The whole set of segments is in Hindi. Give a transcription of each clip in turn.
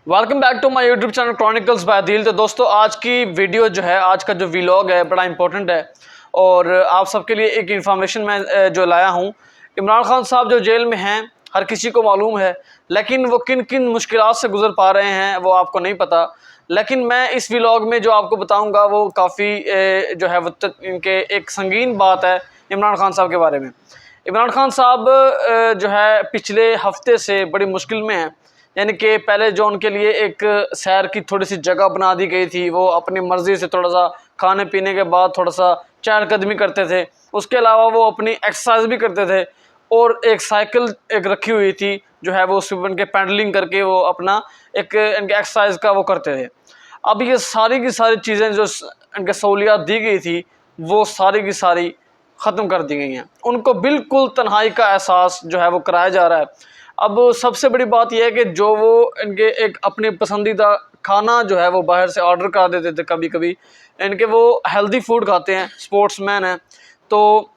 Welcome back to my YouTube channel chronicles by Dil. तो दोस्तों आज की वीडियो जो है, आज का जो व्लॉग है बड़ा इंपॉर्टेंट है और आप सबके लिए एक इन्फॉर्मेशन मैं जो लाया हूं। इमरान खान साहब जो जेल में हैं हर किसी को मालूम है, लेकिन वो किन किन मुश्किलात से गुजर पा रहे हैं वो आपको नहीं पता। लेकिन मैं इस व्लॉग में जो आपको बताऊँगा वो काफ़ी जो है वो इनके एक संगीन बात है इमरान खान साहब के बारे में। इमरान खान साहब जो है पिछले हफ्ते से बड़ी मुश्किल में हैं। यानी कि पहले जो उनके लिए एक सैर की थोड़ी सी जगह बना दी गई थी, वो अपनी मर्ज़ी से थोड़ा सा खाने पीने के बाद थोड़ा सा चहलकदमी करते थे। उसके अलावा वो अपनी एक्सरसाइज भी करते थे और एक साइकिल एक रखी हुई थी जो है वो उसके उनके पैडलिंग करके वो अपना एक इनके एक्सरसाइज का वो करते थे। अब ये सारी की सारी चीज़ें जो इनके सहूलियात दी गई थी वो सारी की सारी ख़त्म कर दी गई हैं। उनको बिल्कुल तन्हाई का एहसास जो है वो कराया जा रहा है। अब सबसे बड़ी बात यह है कि जो वो इनके एक अपने पसंदीदा खाना जो है वो बाहर से ऑर्डर करा देते थे, कभी कभी इनके वो हेल्दी फूड खाते हैं, स्पोर्ट्समैन हैं, तो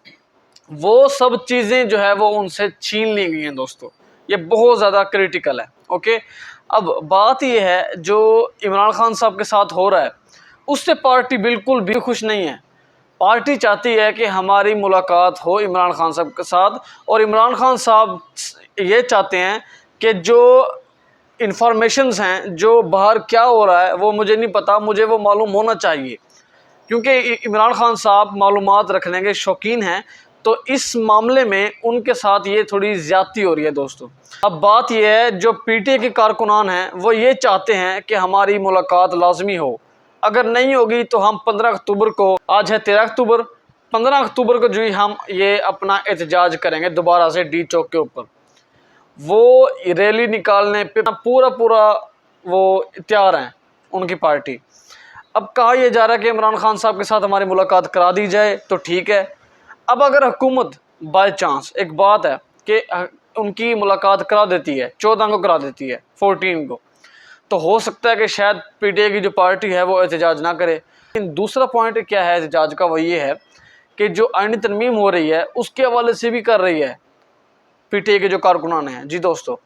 वो सब चीज़ें जो है वो उनसे छीन ली गई हैं। दोस्तों ये बहुत ज़्यादा क्रिटिकल है। ओके, अब बात यह है जो इमरान खान साहब के साथ हो रहा है उससे पार्टी बिल्कुल भी खुश नहीं है। पार्टी चाहती है कि हमारी मुलाकात हो इमरान खान साहब के साथ, और इमरान खान साहब ये चाहते हैं कि जो इन्फॉर्मेशंस हैं, जो बाहर क्या हो रहा है वो मुझे नहीं पता, मुझे वो मालूम होना चाहिए, क्योंकि इमरान खान साहब मालूमात रखने के शौकीन हैं। तो इस मामले में उनके साथ ये थोड़ी ज़्यादती हो रही है। दोस्तों अब बात यह है जो पीटीआई के कारकुनान हैं वो ये चाहते हैं कि हमारी मुलाकात लाजमी हो। अगर नहीं होगी तो हम 15 अक्टूबर को, आज है 13 अक्टूबर, 15 अक्टूबर को जो ही हम ये अपना एहतजाज करेंगे दोबारा से डी चौक के ऊपर। वो रैली निकालने पे पूरा पूरा वो तैयार हैं उनकी पार्टी। अब कहा यह जा रहा है कि इमरान खान साहब के साथ हमारी मुलाकात करा दी जाए तो ठीक है। अब अगर हुकूमत बाय चांस, एक बात है कि उनकी मुलाकात करा देती है, 14 को करा देती है, 14 को, तो हो सकता है कि शायद पीटीआई की जो पार्टी है वो एहतजाज ना करे। लेकिन दूसरा पॉइंट क्या है एहतजाज का, वो ये है कि जो आईनी तरमीम हो रही है उसके हवाले से भी कर रही है पीटीआई के जो कारकुनान हैं। जी दोस्तों,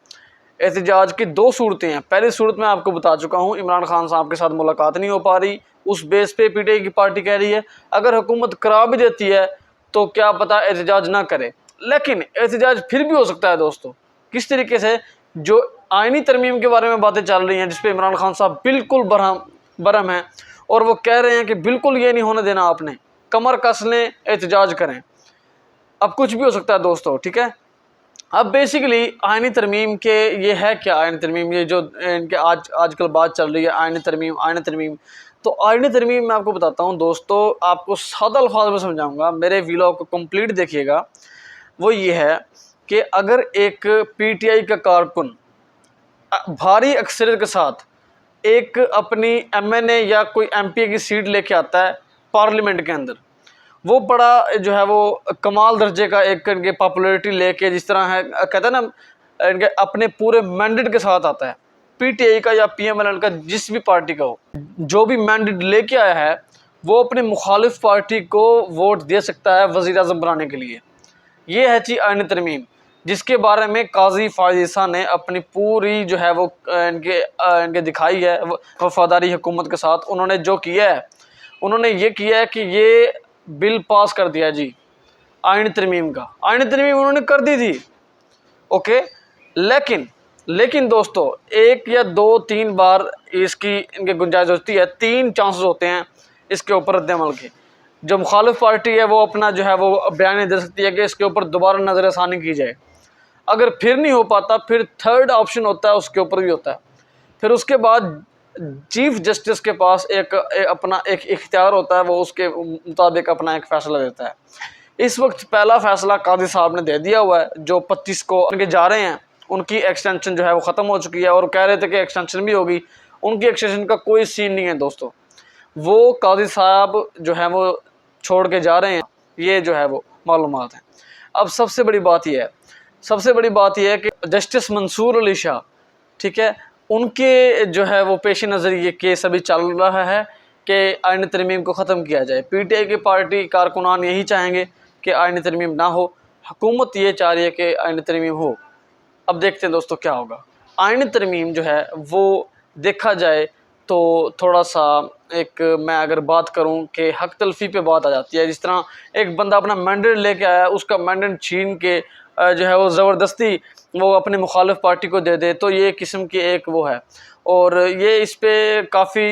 एहतजाज की दो सूरतें हैं। पहली सूरत मैं आपको बता चुका हूँ, इमरान खान साहब के साथ मुलाकात नहीं हो पा रही, उस बेस पे पीटीआई की पार्टी कह रही है अगर हुकूमत करा भी देती है तो क्या पता एहतजाज ना करे। लेकिन एहतजाज फिर भी हो सकता है दोस्तों। किस तरीके से? जो आईनी तरमीम के बारे में बातें चल रही हैं जिसपे इमरान खान साहब बिल्कुल बरहम हैं और वो कह रहे हैं कि बिल्कुल ये नहीं होने देना, आपने कमर कस लें, एहतजाज करें। अब कुछ भी हो सकता है दोस्तों, ठीक है। अब बेसिकली आईनी तरमीम के ये है क्या, आईनी तरमीम ये जो इनके आजकल बात चल रही है आईनी तरमीम आईनी तरमीम। तो आईनी तरमीम मैं आपको बताता हूँ दोस्तों, आपको सादा अल्फाज में समझाऊंगा, मेरे व्लॉग को कंप्लीट देखिएगा। वो ये है कि अगर एक पीटीआई का कारकुन भारी अक्सरियत के साथ एक अपनी एमएनए या कोई एमपी की सीट लेके आता है पार्लियामेंट के अंदर, वो बड़ा जो है वो कमाल दर्जे का एक इनके पॉपुलैरिटी लेके, जिस तरह है कहते हैं ना इनके अपने पूरे मैंडेट के साथ आता है, पीटीआई का या पीएमएल का जिस भी पार्टी का हो, जो भी मैंडेट लेके आया है वो अपनी मुखालिफ पार्टी को वोट दे सकता है वज़ीर आज़म बनाने के लिए। ये है चीज़ आईन तरमीम, जिसके बारे में काजी फायज़ ने अपनी पूरी जो है वो इनके दिखाई है वफादारी हुकूमत के साथ। उन्होंने जो किया है, उन्होंने ये किया है कि ये बिल पास कर दिया जी आईन तरमीम का। आईन तरमीम उन्होंने कर दी थी, ओके। लेकिन दोस्तों एक या दो तीन बार इसकी इनकी गुंजाइश होती है, 3 चांसेस होते हैं इसके ऊपर रद्द-ए-अमल के। जो मुखालिफ पार्टी है वो अपना जो है वो बयान दे सकती है कि इसके ऊपर दोबारा नज़रसानी की जाए। अगर फिर नहीं हो पाता फिर थर्ड ऑप्शन होता है, उसके ऊपर भी होता है। फिर उसके बाद चीफ जस्टिस के पास अपना एक इख्तियार होता है, वो उसके मुताबिक अपना एक फ़ैसला देता है। इस वक्त पहला फ़ैसला काजी साहब ने दे दिया हुआ है, जो 25 को उनके जा रहे हैं, उनकी एक्सटेंशन जो है वो ख़त्म हो चुकी है और कह रहे थे कि एक्सटेंशन भी होगी। उनकी एक्सटेंशन का कोई सीन नहीं है दोस्तों, वो काजी साहब जो है वो छोड़ के जा रहे हैं, ये जो है वो मालूमात हैं। अब सबसे बड़ी बात यह है कि जस्टिस मंसूर अली शाह, ठीक है, उनके जो है वो पेश नज़र ये केस अभी चल रहा है कि आईन तरमीम को ख़त्म किया जाए। पीटीआई की पार्टी कारकुनान यही चाहेंगे कि आईन तरमीम ना हो, हुकूमत ये चाह रही है कि आईन तरमीम हो। अब देखते हैं दोस्तों क्या होगा। आईन तरमीम जो है वो देखा जाए तो थोड़ा सा एक मैं अगर बात करूं कि हक तलफी पे बात आ जाती है। जिस तरह एक बंदा अपना मैंडेट लेके आया, उसका मैंडेट छीन के जो है वो ज़बरदस्ती वो अपने मुखालिफ पार्टी को दे दे, तो ये किस्म की एक वो है। और ये इस पे काफ़ी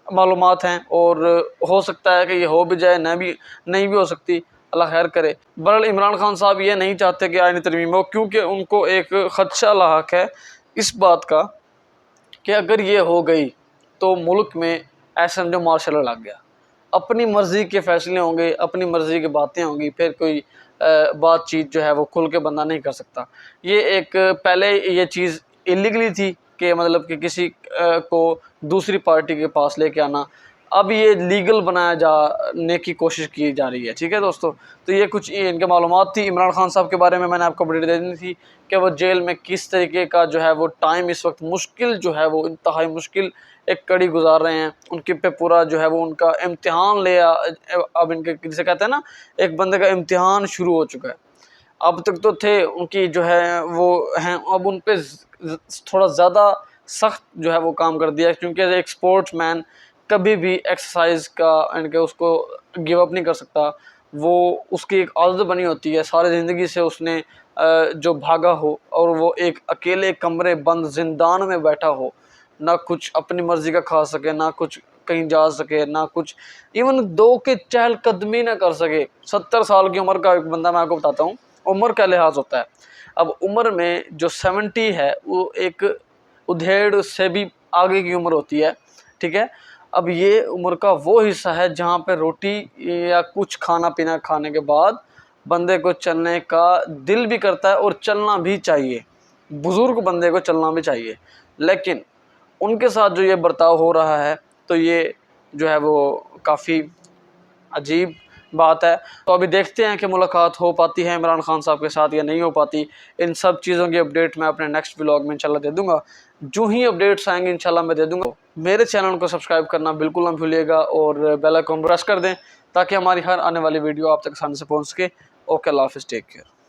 मालूमात हैं और हो सकता है कि ये हो भी जाए, नहीं भी हो सकती, अल्लाह खैर करे। बहरहाल इमरान खान साहब ये नहीं चाहते कि आईनी तरमीम हो, क्योंकि उनको एक खदशा लाहक है इस बात का कि अगर ये हो गई तो मुल्क में ऐसा समझो मार्शल लॉ लग गया, अपनी मर्ज़ी के फ़ैसले होंगे, अपनी मर्ज़ी की बातें होंगी, फिर कोई बातचीत जो है वो खुल के बंदा नहीं कर सकता। ये एक पहले ये चीज़ इलीगली थी कि मतलब कि किसी को दूसरी पार्टी के पास लेके आना, अब ये लीगल बनाया जाने की कोशिश की जा रही है। ठीक है दोस्तों, तो ये कुछ इनके मालूमात थी इमरान खान साहब के बारे में, मैंने आपको अपडेट दे दी थी कि वो जेल में किस तरीके का जो है वो टाइम इस वक्त मुश्किल जो है वो इंतहाई मुश्किल एक कड़ी गुजार रहे हैं। उनके पे पूरा जो है वो उनका इम्तिहान अब इनके जिसे कहते हैं ना, एक बंदे का इम्तिहान शुरू हो चुका है। अब तक तो थे उनकी जो है वो हैं, अब उन पे थोड़ा ज़्यादा सख्त जो है वो काम कर दिया, क्योंकि एक स्पोर्ट्स मैन कभी भी एक्सरसाइज का इनके उसको गिव अप नहीं कर सकता। वो उसकी एक आदत बनी होती है, सारी ज़िंदगी से उसने जो भागा हो और वो एक अकेले कमरे बंद जिंदान में बैठा हो, ना कुछ अपनी मर्ज़ी का खा सके, ना कुछ कहीं जा सके, ना कुछ इवन दो के चहलकदमी ना कर सके। 70 साल की उम्र का एक बंदा, मैं आपको बताता हूँ उम्र का लिहाज होता है। अब उम्र में जो 70 है वो एक उधेड़ से भी आगे की उम्र होती है। ठीक है, अब ये उम्र का वो हिस्सा है जहाँ पे रोटी या कुछ खाना पीना खाने के बाद बंदे को चलने का दिल भी करता है और चलना भी चाहिए, बुज़ुर्ग बंदे को चलना भी चाहिए। लेकिन उनके साथ जो ये बर्ताव हो रहा है, तो ये जो है वो काफ़ी अजीब बात है। तो अभी देखते हैं कि मुलाकात हो पाती है इमरान खान साहब के साथ या नहीं हो पाती। इन सब चीज़ों की अपडेट मैं अपने नेक्स्ट व्लॉग में इंशाल्लाह दे दूँगा। जो ही अपडेट्स आएंगे इंशाल्लाह मैं दे दूँगा। मेरे चैनल को सब्सक्राइब करना बिल्कुल ना भूलिएगा और बेल आइकन प्रेस कर दें ताकि हमारी हर आने वाली वीडियो आप तक आसानी से पहुँच सके। ओके, अल्लाह हाफ़िज़, टेक केयर।